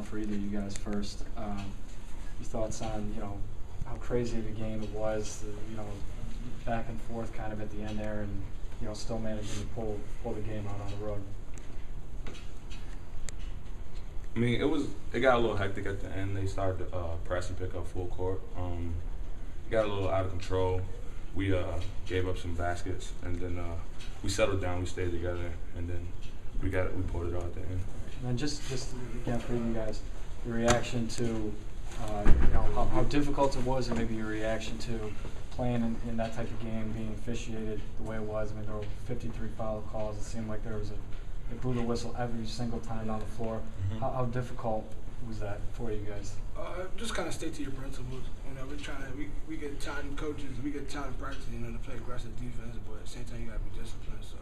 for either of you guys first. Your thoughts on, how crazy of a game it was, back and forth kind of at the end there, and, still managing to pull the game out on the road. I mean, it got a little hectic at the end. They started to press and pick up full court. It got a little out of control. We gave up some baskets, and then we settled down. We stayed together, and then we pulled it out at the end. And then just again for you guys, your reaction to how difficult it was, and maybe your reaction to playing in that type of game, being officiated the way it was. I mean, there were 53 foul calls. It seemed like there was a brutal whistle every single time on the floor. Mm-hmm. How difficult was that for you guys? Just kind of stick to your principles. We're trying to we get taught in coaches, we get taught in practice, to play aggressive defense, but at the same time you got to be disciplined. So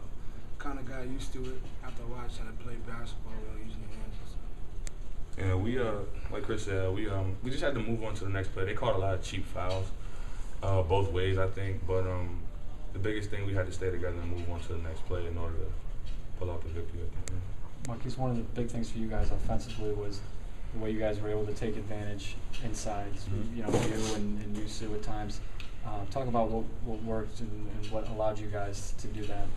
kind of got used to it after a while, trying to play basketball without using your hands. Yeah, we like Chris said, we just had to move on to the next play. They called a lot of cheap fouls, both ways I think, but the biggest thing, we had to stay together and move on to the next play in order to pull out the victory. Marquise, one of the big things for you guys offensively was the way you guys were able to take advantage inside. Mm-hmm. You and you, Sue, at times. Talk about what worked and what allowed you guys to do that.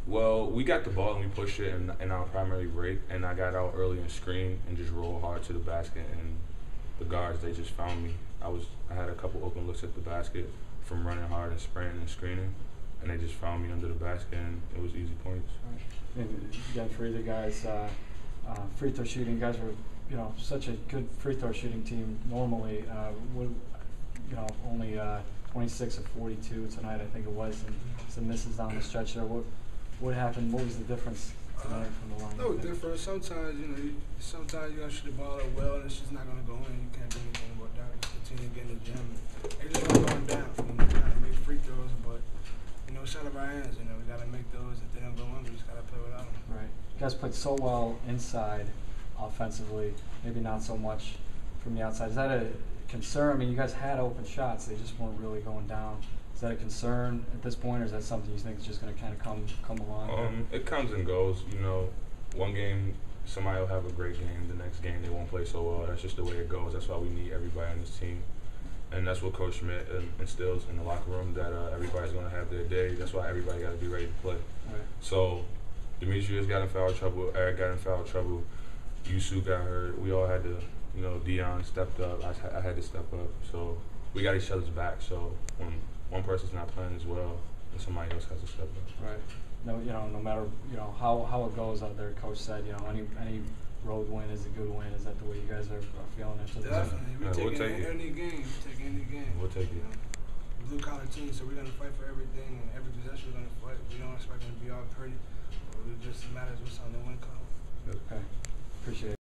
Well, we got the ball and we pushed it in our primary break, and I got out early and screened and just rolled hard to the basket, and the guards, they just found me. I had a couple open looks at the basket from running hard and spraying and screening, and they just found me under the basket, and it was easy points. Right. And again, for either guys, free throw shooting, you guys were such a good free throw shooting team normally. Only 26 of 42 tonight, I think it was, and some misses down the stretch there. What happened? What was the difference tonight from the line? No different. Sometimes sometimes you gotta shoot the ball up well, and it's just not gonna go in. You can't do anything about that. Just continue to get in the gym. They just want going down. We gotta make free throws, but it's out of our hands. We gotta make those. If they don't go in, we just gotta play without them. Right. You guys played so well inside, offensively. Maybe not so much from the outside. Is that a concern? I mean, you guys had open shots. They just weren't really going down. Is that a concern at this point, or is that something you think is just going to kind of come along? It comes and goes. One game somebody will have a great game. The next game they won't play so well. That's just the way it goes. That's why we need everybody on this team, and that's what Coach Schmidt instills in the locker room, that everybody's going to have their day. That's why everybody got to be ready to play. Right. So Demetrius got in foul trouble. Eric got in foul trouble. Yusu got hurt. We all had to. Dion stepped up. I had to step up. So we got each other's back. So when one person's not playing as well, then somebody else has to step up. Right. No, no matter how it goes out there. Coach said, any road win is a good win. Is that the way you guys are feeling after this? Definitely. We'll take any game. We'll take it. Blue collar team, so we're gonna fight for everything, and every possession we're gonna fight. We don't expect it to be all pretty. It just matters what's on the win column. Okay. Appreciate it.